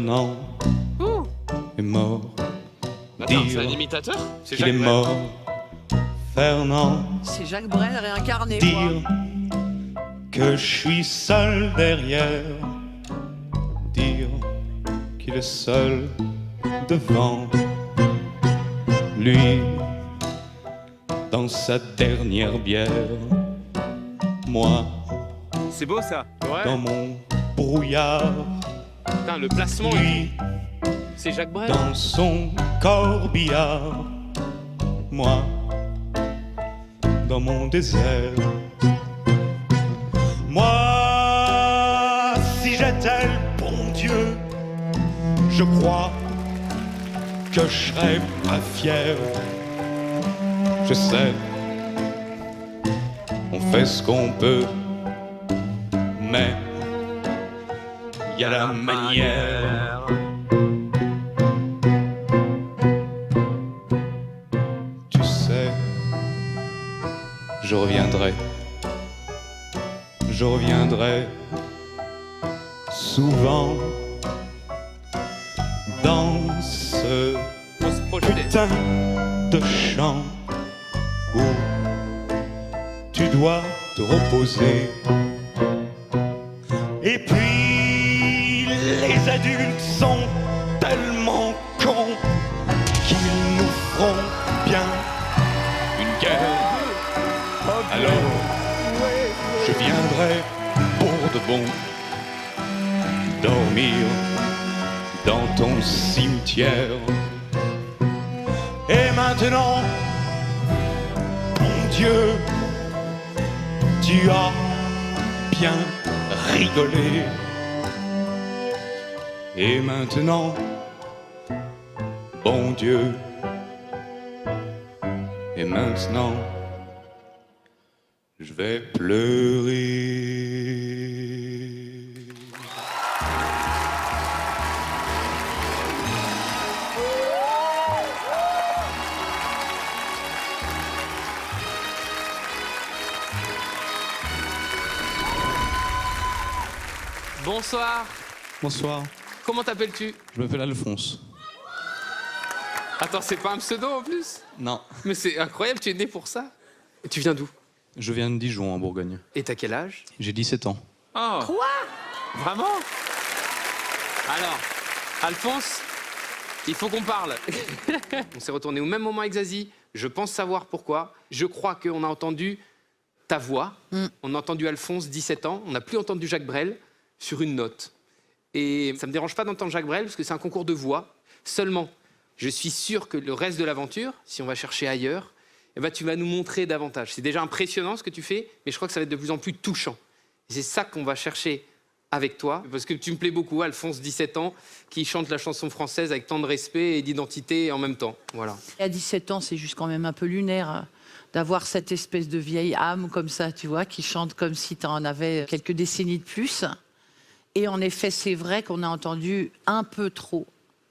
Fernand est mort. Attends, c'est un imitateur? C'est qu'il est Jacques Brel. mort, Fernand. C'est Jacques Brel réincarné, Dire quoi. que je suis seul derrière, dire qu'il est seul devant lui dans sa dernière bière. Moi, C'est beau ça. dans Ouais. mon brouillard, Putain, le placement, lui c'est Jacques Brel. dans son corbillard, moi dans mon désert. Moi, si j'étais le bon Dieu, je crois que je serais pas fier. Je sais, on fait ce qu'on peut, mais il y a la manière. Tu sais, je reviendrai souvent dans ce Faut se projeter. putain de champ où tu dois te reposer. Et puis les adultes sont tellement cons qu'ils nous feront bien une guerre. Alors je viendrai pour de bon dormir dans ton cimetière. Et maintenant, mon Dieu, tu as bien rigolé. Et maintenant, bon Dieu, et maintenant, je vais pleurer. Bonsoir. Bonsoir, Comment t'appelles-tu? je m'appelle Alphonse. Attends, c'est pas un pseudo en plus? Non, Mais c'est incroyable, tu es né pour ça. Et tu viens d'où? je viens de Dijon en Bourgogne. Et t'as quel âge? J'ai 17 ans. Oh. Quoi? Vraiment? Alors, Alphonse, il faut qu'on parle. On s'est retourné au même moment avec Zazie. Je pense savoir pourquoi. Je crois qu'on a entendu ta voix. On a entendu Alphonse, 17 ans. On n'a plus entendu Jacques Brel sur une note. Et ça ne me dérange pas d'entendre Jacques Brel parce que c'est un concours de voix. Seulement, je suis sûr que le reste de l'aventure, si on va chercher ailleurs, eh ben, tu vas nous montrer davantage. C'est déjà impressionnant ce que tu fais, mais je crois que ça va être de plus en plus touchant. Et c'est ça qu'on va chercher avec toi, parce que tu me plais beaucoup, Alphonse, 17 ans, qui chante la chanson française avec tant de respect et d'identité en même temps. Voilà. Et à 17 ans, c'est juste quand même un peu lunaire d'avoir cette espèce de vieille âme comme ça, tu vois, qui chante comme si tu en avais quelques décennies de plus. Et en effet, c'est vrai qu'on a entendu un peu trop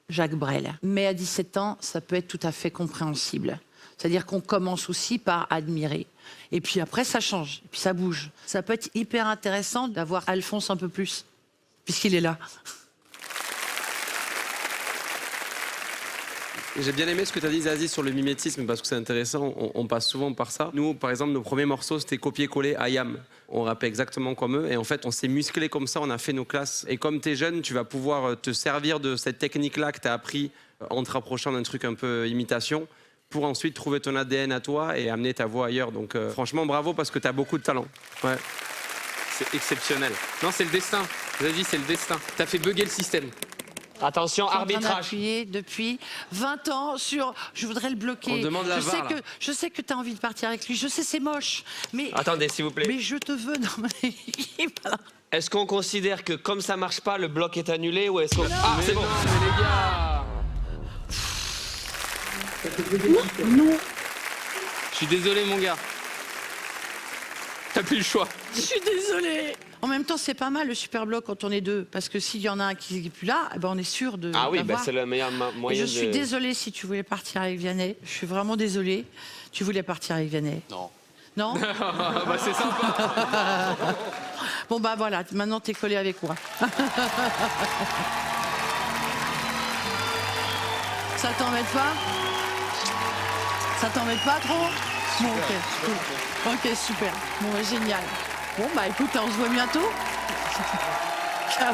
Jacques Brel. Mais à 17 ans, ça peut être tout à fait compréhensible. C'est-à-dire qu'on commence aussi par admirer. Et puis après, ça change, et puis ça bouge. Ça peut être hyper intéressant d'avoir Alphonse un peu plus, puisqu'il est là. J'ai bien aimé ce que tu as dit, Zazie, sur le mimétisme, parce que c'est intéressant, on passe souvent par ça. Nous, par exemple, nos premiers morceaux, c'était copier-coller IAM. On rappait exactement comme eux, et en fait, on s'est musclé comme ça, on a fait nos classes. Et comme tu es jeune, tu vas pouvoir te servir de cette technique-là que tu as appris en te rapprochant d'un truc un peu imitation, pour ensuite trouver ton ADN à toi et amener ta voix ailleurs. Donc franchement, bravo, parce que tu as beaucoup de talent. Ouais. C'est exceptionnel. Non, c'est le destin. Zazie, c'est le destin. T'as fait bugger le système. Attention, Je suis en train arbitrage. d'appuyer depuis 20 ans sur... Je voudrais le bloquer. On demande la VAR, là. Je sais que tu as envie de partir avec lui. Je sais, c'est moche. Mais, Attendez, s'il vous plaît. mais je te veux dans mon équipe. Alors. Est-ce qu'on considère que comme ça marche pas, le bloc est annulé ou est-ce qu'on... Ah, c'est bon. Mais les gars. Non. Je suis désolé, mon gars. T'as plus le choix. Je suis désolée. En même temps, c'est pas mal le super bloc quand on est deux. Parce que s'il y en a un qui n'est plus là, eh ben on est sûr de. Ah oui, d'avoir. c'est le meilleur Et moyen je suis de... désolée si tu voulais partir avec Vianney. Je suis vraiment désolée. Tu voulais partir avec Vianney? Non. Non. Bah, c'est sympa. Bon, bah voilà, maintenant t'es collé avec moi. Ça t'embête pas? Ça t'embête pas trop? Bon, ok, cool. Ok, super. Bon, bah, génial. Bon, bah écoute, on se voit bientôt. Ciao.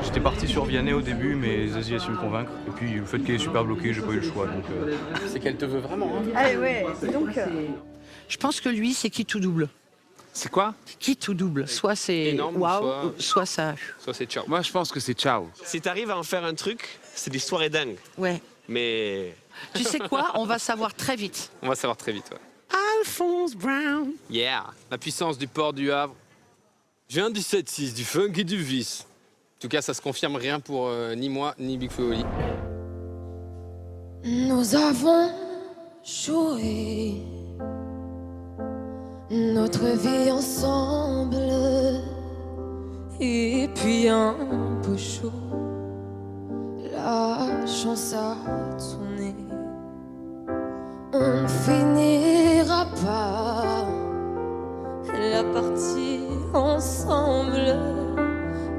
J'étais parti sur Vianney au début, mais Zazie a su me convaincre. Et puis le fait qu'elle est super bloquée, j'ai pas eu le choix. Donc, C'est qu'elle te veut vraiment. Hein. Allez, ouais. Donc, Je pense que lui, c'est qui tout double. C'est quoi? Qui tout double. Soit c'est Énorme, waouh, soit ça. Soit c'est ciao. Moi, je pense que c'est ciao. Si t'arrives à en faire un truc, c'est des soirées dingues. Ouais. Mais Tu sais quoi? On va savoir très vite. On va savoir très vite. Ouais. Alphonse Brown. Yeah. La puissance du port du Havre. Je viens du 7-6, du funk et du vice. En tout cas, ça se confirme rien pour ni moi, ni Big Flo et Oli. Nous avons joué notre vie ensemble, et puis un peu chaud, la chance a tourné. On ne finira pas la partie ensemble,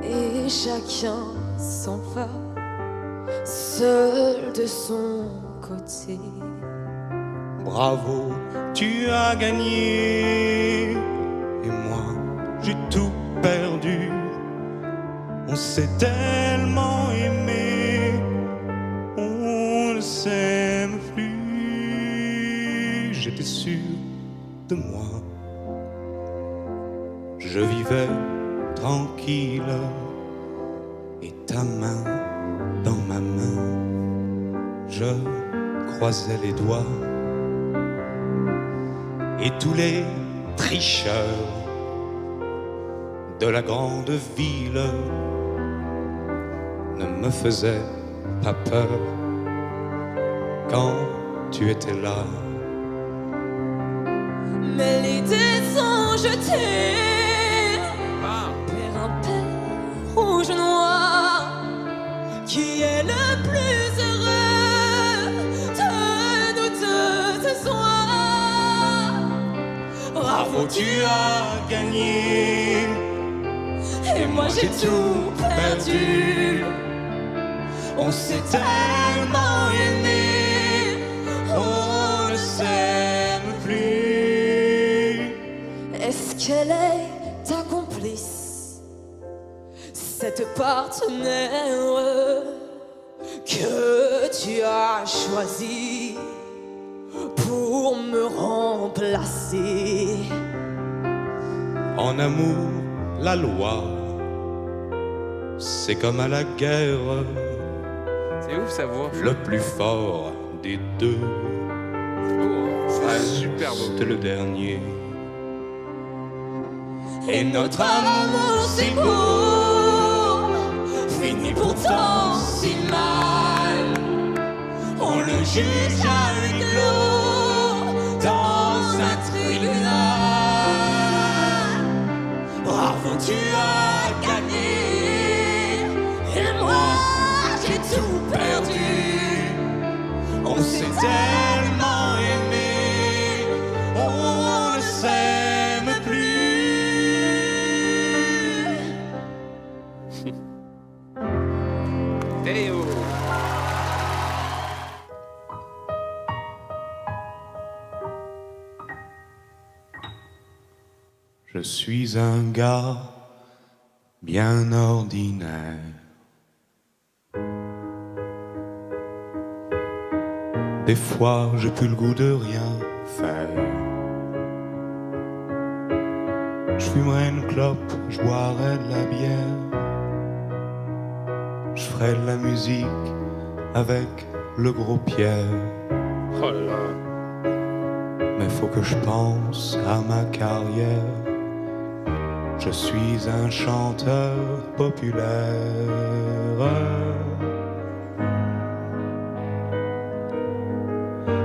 et chacun s'en va seul de son côté. Bravo, tu as gagné. Et moi, j'ai tout perdu. On s'est tellement aimé, on ne s'aime plus. J'étais sûr de moi. Je vivais tranquille, et ta main dans ma main. Je croisais les doigts. Et tous les tricheurs de la grande ville ne me faisaient pas peur quand tu étais là. Mais les dés sont jetés, père impair, rouge noir, qui est le plus heureux de nous deux ce soir. Bravo, tu as gagné. Et moi j'ai tout perdu. On s'est tellement aimé, on ne s'aime plus. Est-ce qu'elle est ta complice, cette partenaire que tu as choisie pour me remplacer? En amour, la loi, c'est comme à la guerre, C'est ouf sa voix. le plus fort des deux. Super beau. C'était le dernier. Et notre amour si beau finit pourtant si mal. On le juge à huis clos dans un tribunal. Bravo, tu as gagné. Et moi, j'ai tout perdu. On s'est tellement aimé, on ne s'aime plus. Théo. Je suis un gars bien ordinaire. Des fois, j'ai plus le goût de rien faire. Je fumerai une clope, je boirai de la bière. Je ferai de la musique avec le gros Pierre. Oh là là. Mais faut que je pense à ma carrière. Je suis un chanteur populaire.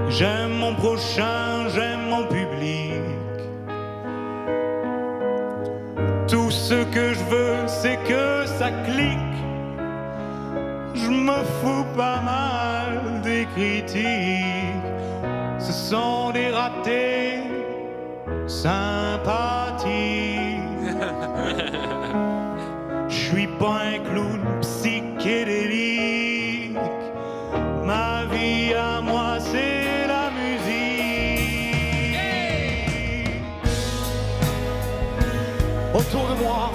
J'aime mon prochain, j'aime mon public. Tout ce que je veux, c'est que ça clique. Je me fous pas mal des critiques. Ce sont des ratés sympathie. Je suis pas un clown psychédélique. Ma vie à moi, c'est la musique. Autour de moi,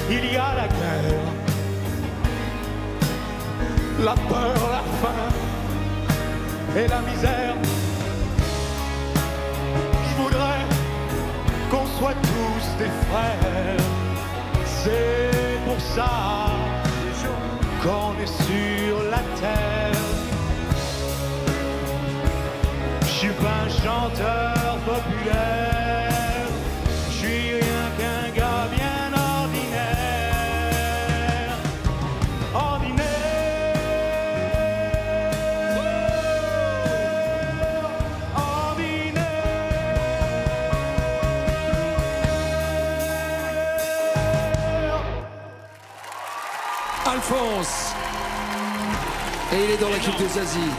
il y a la guerre, la peur, la faim et la misère. Je voudrais qu'on soit tous des frères. C'est pour ça qu'on est sur la terre. Je suis pas un chanteur populaire, je suis rien qu'un gars bien ordinaire. Alphonse. Et il est dans la Coupe des Azies.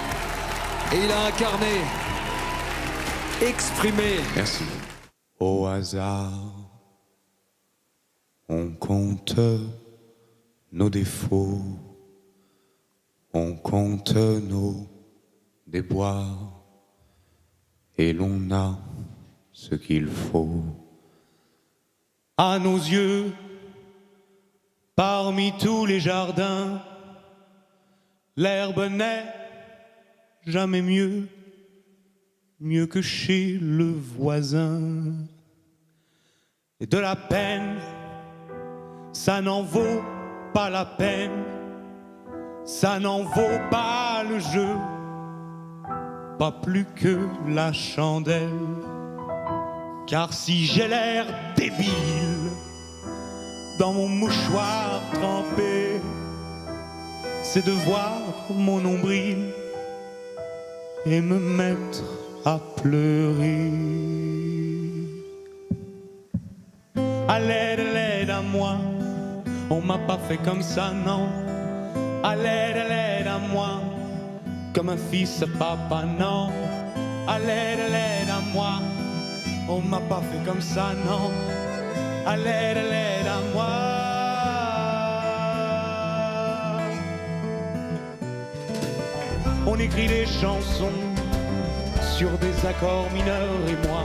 Et il a incarné, exprimé. Merci. Au hasard, on compte nos défauts, on compte nos déboires, et l'on a ce qu'il faut. À nos yeux, parmi tous les jardins, l'herbe n'est jamais mieux que chez le voisin. Et de la peine, ça n'en vaut pas la peine, ça n'en vaut pas le jeu, pas plus que la chandelle. Car si j'ai l'air débile dans mon mouchoir trempé, c'est de voir mon nombril et me mettre à pleurer. À l'aide à moi, on m'a pas fait comme ça, non. À l'aide à moi, comme un fils à papa, non. À l'aide à moi, on m'a pas fait comme ça, non. À l'aide à moi. On écrit des chansons sur des accords mineurs et moi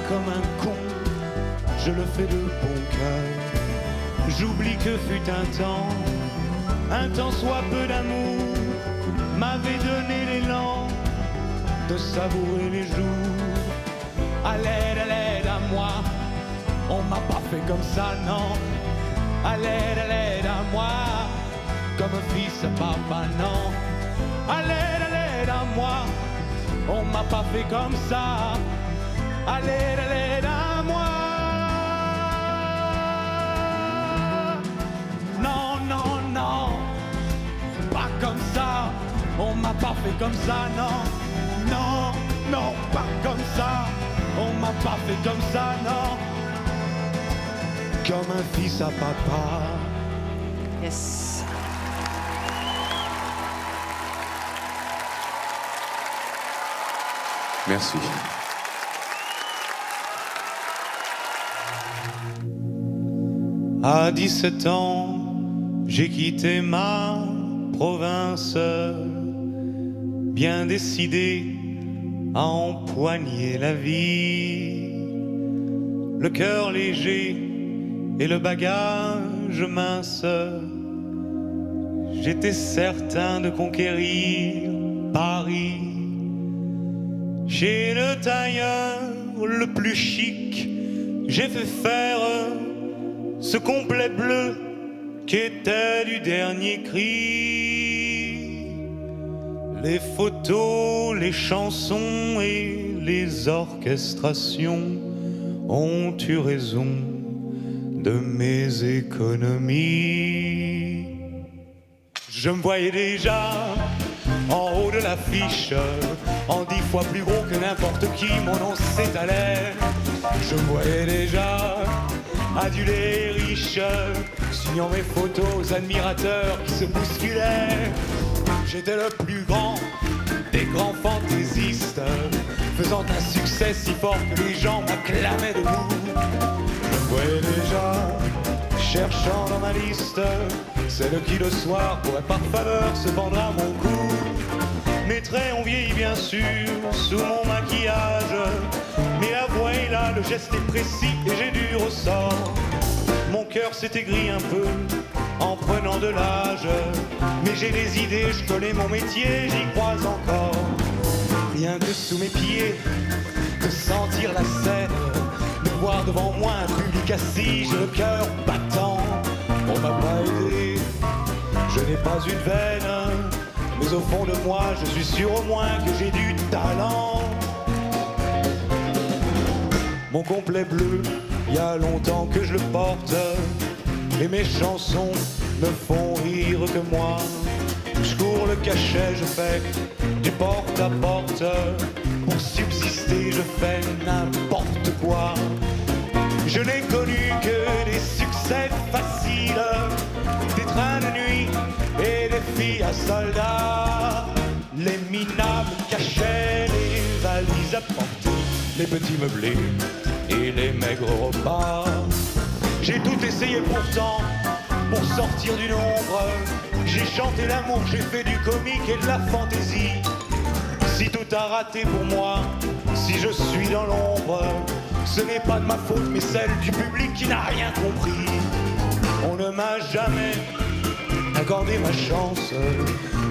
comme un con, je le fais de bon cœur. J'oublie que fut un temps soit peu d'amour m'avait donné l'élan de savourer les jours. À l'aide à moi, on m'a pas fait comme ça, non. À l'aide à moi, comme un fils à papa, non. À l'aide à moi, on m'a pas fait comme ça. À l'aide à moi. Non, non, non, pas comme ça. On m'a pas fait comme ça, non. Non, non, pas comme ça. On m'a pas fait comme ça, non. Comme un fils à papa. Yes. Merci. À 17 ans, j'ai quitté ma province, bien décidé à empoigner la vie, le cœur léger et le bagage mince. J'étais certain de conquérir Paris. Chez le tailleur le plus chic, j'ai fait faire ce complet bleu qui était du dernier cri. Les photos, les chansons et les orchestrations ont eu raison de mes économies. Je me voyais déjà en haut de l'affiche, en 10 fois plus gros que n'importe qui, mon nom s'étalait. Je me voyais déjà adulé et riche, signant mes photos aux admirateurs qui se bousculaient. J'étais le plus grand des grands fantaisistes, faisant un succès si fort que les gens m'acclamaient debout. Je me voyais déjà cherchant dans ma liste celle qui le soir pourrait par faveur se vendre à mon cou. Mes traits ont vieilli bien sûr sous mon maquillage, mais la voix est là, le geste est précis et j'ai du ressort. Mon cœur s'est aigri un peu en prenant de l'âge, mais j'ai des idées, je connais mon métier, j'y crois encore. Rien que sous mes pieds, de sentir la scène, de voir devant moi un public assis, j'ai le cœur battant. On m'a pas aidé, je n'ai pas eu de veine, mais au fond de moi, je suis sûr au moins que j'ai du talent. Mon complet bleu, il y a longtemps que je le porte, et mes chansons ne font rire que moi. Je cours le cachet, je fais du porte-à-porte, pour subsister, je fais n'importe quoi. Je n'ai connu que des succès faciles, des trains de nuit et des filles à soldats. Les minables cachaient, les valises à porter, les petits meublés et les maigres repas. J'ai tout essayé pourtant pour sortir du nombre. J'ai chanté l'amour, j'ai fait du comique et de la fantaisie. Si tout a raté pour moi, si je suis dans l'ombre, ce n'est pas de ma faute mais celle du public qui n'a rien compris. On ne m'a jamais accordé ma chance,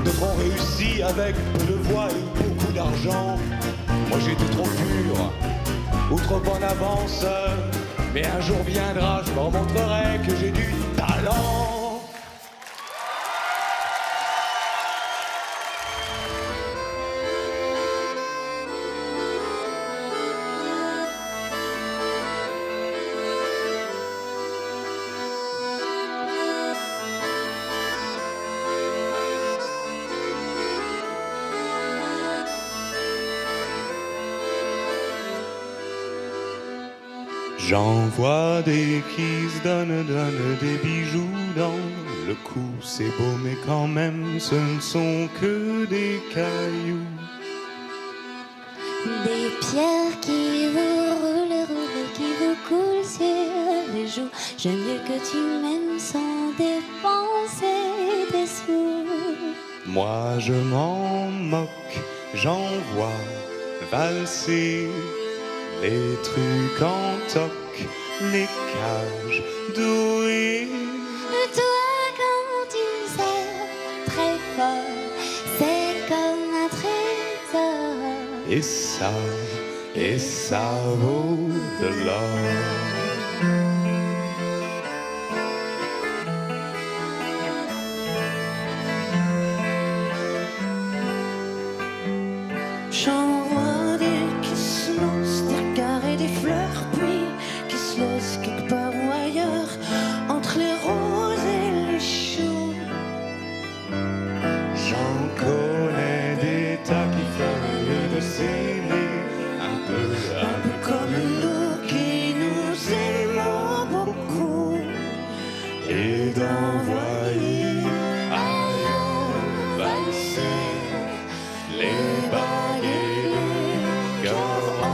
d'autres ont réussi avec peu de voix et beaucoup d'argent. Moi j'étais trop pur ou trop en avance, mais un jour viendra, je leur montrerai que j'ai du talent. J'en vois des qui se donnent des bijoux dans le cou. C'est beau mais quand même ce ne sont que des cailloux. Des pierres qui vous roulent, qui vous coulent sur les joues. J'aime mieux que tu m'aimes sans dépenser des sous. Moi je m'en moque, j'en vois valser les trucs en toc, les cages dorées. Toi quand tu sais très fort, c'est comme un trésor. Et ça vaut de l'or. J'en vois des qui se lancent, des regards et des fleurs, puis qui se laissent quelque part ou ailleurs, entre les roses et les choux. J'en connais des tas qui font de s'aimer un peu Comme nous qui nous aimons beaucoup, et d'envoyer ailleurs valser les bagues et les cœurs en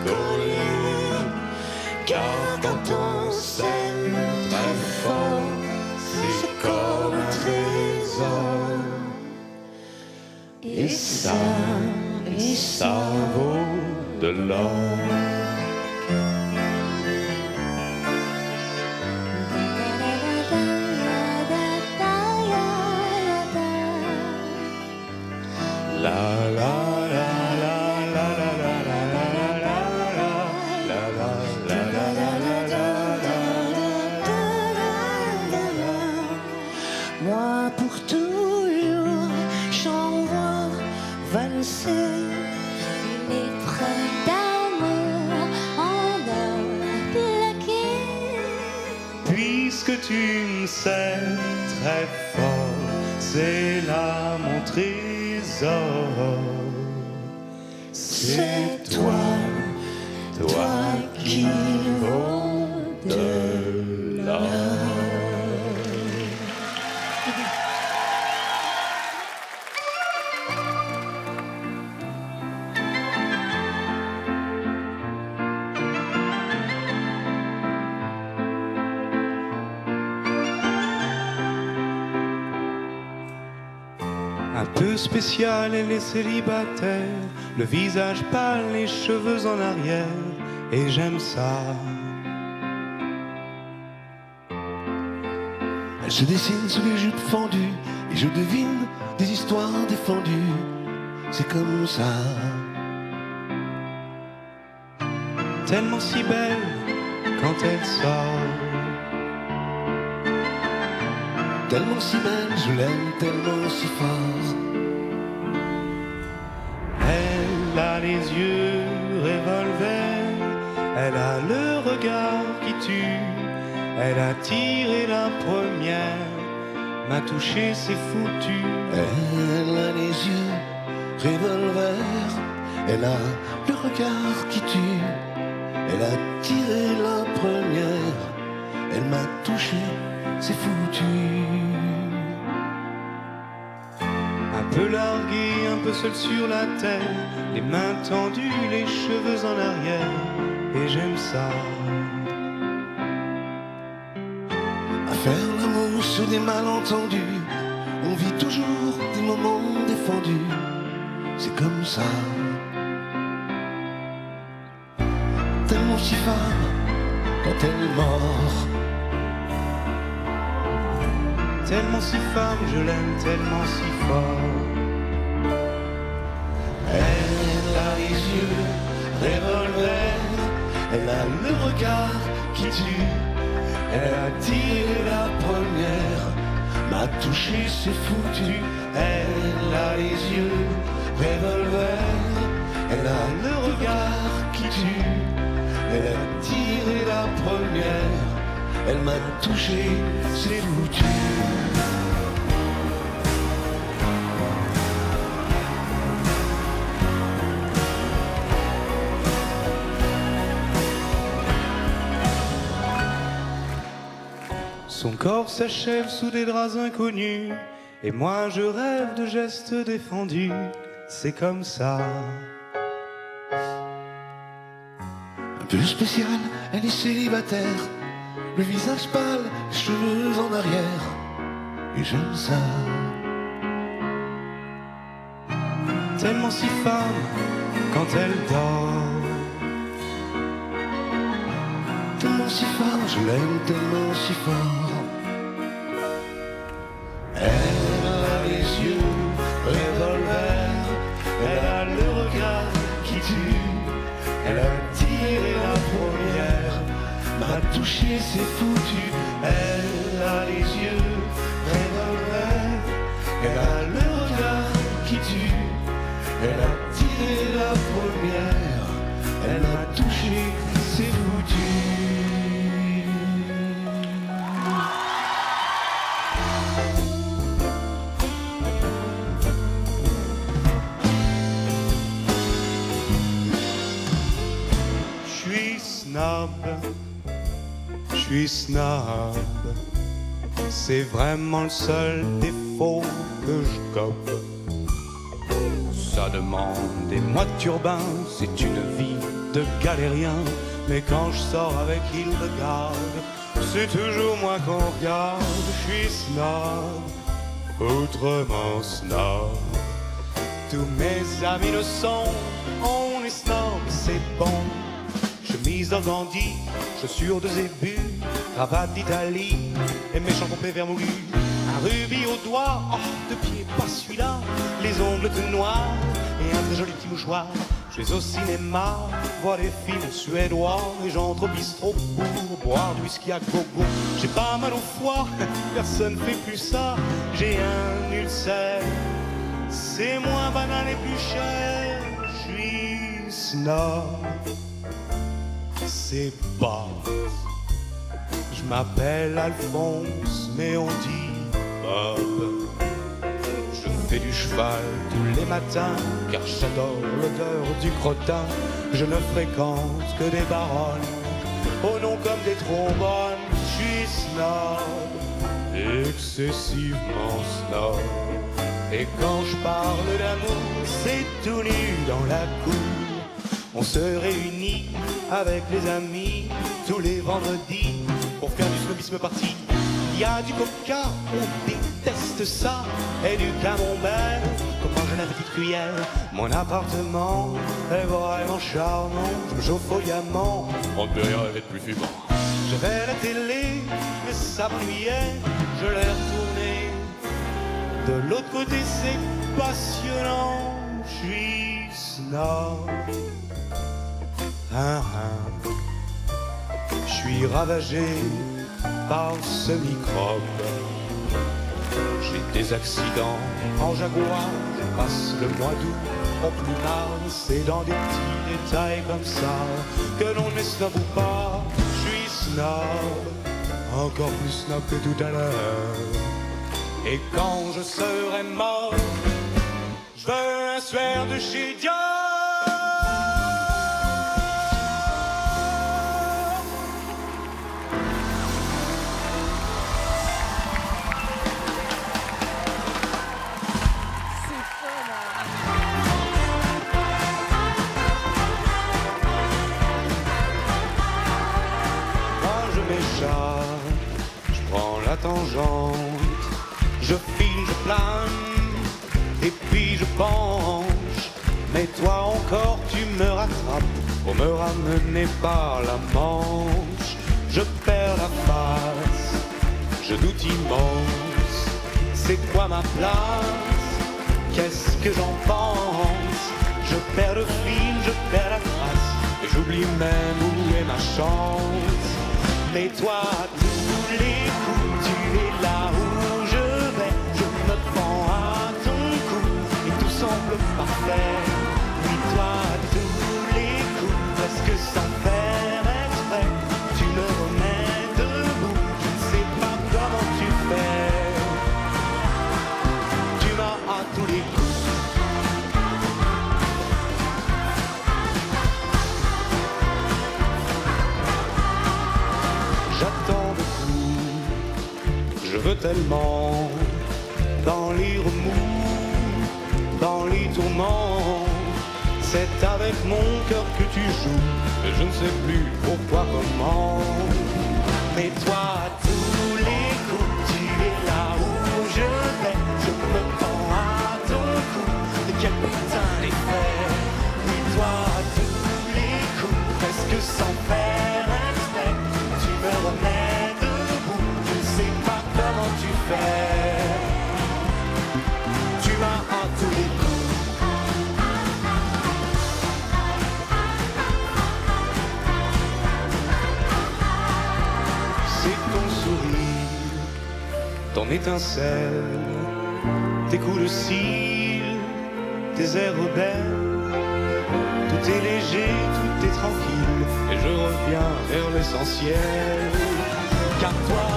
collier. Car quand on s'aime très fort, c'est comme un trésor. Et ça vaut de l'or. La la la la la la la la. moi pour toujours, j'envoie valser une épreuve d'amour en or plaqué. Puisque tu me sais très fort, c'est là mon trésor. C'est toi qui vaut de l'or. Un peu spécial, elle est célibataire, le visage pâle, les cheveux en arrière, et j'aime ça. Elle se dessine sous les jupes fendues, et je devine des histoires défendues. C'est comme ça. Tellement si belle quand elle sort. Tellement si belle, je l'aime tellement si fort. Elle a les yeux revolver, elle a le regard qui tue. Elle a tiré la première, m'a touché, c'est foutu. Elle a les yeux revolver, elle a le regard qui tue. Elle a tiré la première, elle m'a touché, c'est foutu. Un peu largué, un peu seul sur la terre, les mains tendues, les cheveux en arrière, et j'aime ça. À faire l'amour sur des malentendus, on vit toujours des moments défendus. C'est comme ça. Tellement si femme quand elle est morte. Tellement si femme, je l'aime tellement si fort. Elle a les yeux revolver, elle a le regard qui tue. Elle a tiré la première, m'a touché, c'est foutu. Elle a les yeux revolver, elle a le regard qui tue. Elle a tiré la première, elle m'a touché, c'est foutu. Son corps s'achève sous des draps inconnus, et moi je rêve de gestes défendus. C'est comme ça. Un peu spécial, elle est célibataire, le visage pâle, les cheveux en arrière, et j'aime ça. Tellement si femme quand elle dort. Tellement si fort, je l'aime tellement si fort. Elle a les yeux revolver, elle a le regard qui tue. Elle a tiré la première, m'a touché, c'est foutu. Elle a les yeux revolver, elle a le regard qui tue. Elle a tiré la première, elle m'a touché, c'est foutu. Je suis snob, c'est vraiment le seul défaut que je gobe. Ça demande des mois de turbin, c'est une vie de galérien. Mais quand je sors avec Hildegarde, c'est toujours moi qu'on regarde. Je suis snob, autrement snob. Tous mes amis le sont, on est snob, c'est bon. Chemise d'organdi, chaussures de zébu, cravate d'Italie et méchant complet vermoulu. Un rubis au doigt, oh, de pied, pas celui-là. Les ongles tout noirs et un très joli petit mouchoir. Je vais au cinéma, voir des films suédois et j'entre au bistrot pour boire du whisky à gogo. J'ai pas mal au foie, personne fait plus ça. J'ai un ulcère, c'est moins banal et plus cher. Je suis snob. C'est bas. Je m'appelle Alphonse, mais on dit Bob. Je fais du cheval tous les matins, car j'adore l'odeur du crottin. Je ne fréquente que des baronnes, au nom comme des trombones. Je suis snob, excessivement snob. Et quand je parle d'amour, c'est tout nu dans la cour. On se réunit avec les amis tous les vendredis pour faire du snobisme party. y a du coca, on déteste ça, et du camembert, comme manger la petite cuillère. Mon appartement est vraiment charmant, je me chauffe au diamant, on ne peut rien rêver de plus fumant. Je vais à la télé, mais ça m'ennuyait, je l'ai retourné. De l'autre côté c'est passionnant, je suis snob. Je suis ravagé par ce microbe. J'ai des accidents en Jaguar, je passe le mois d'août au plus tard. C'est dans des petits détails comme ça que l'on est snob ou pas. Je suis snob, encore plus snob que tout à l'heure. Et quand je serai mort, je veux un suaire de chez Dior. Je prends la tangente, je file, je plane, et puis je penche. Mais toi encore tu me rattrapes, pour me ramener par la manche. Je perds la face, je doute immense. C'est quoi ma place? Qu'est-ce que j'en pense? Je perds le fil, je perds la trace, et j'oublie même où est ma chance. Mais toi, à tous les coups, tu es là où je vais. Je me prends à ton cou et tout semble parfait. Oui, toi, à tous les coups, presque sans faire exprès, tu me remets debout. Je ne sais pas comment tu fais. Tu m'as à tous les coups. J'attends beaucoup, je veux tellement, dans les remous, dans les tourments. C'est avec mon cœur que tu joues, et je ne sais plus pourquoi, comment. Mais toi, à tous les coups, tu es là où je vais. Je me prends à ton cou, et quel putain d'effet. Oui, toi, à tous les coups, presque sans faire exprès, tu me remets debout, je ne sais pas comment tu fais. Tu m'as à tous les coups. C'est ton sourire, ton étincelle, tes coups de cils, tes airs rebelles. Tout est léger, tout est tranquille, et je reviens vers l'essentiel. Car toi,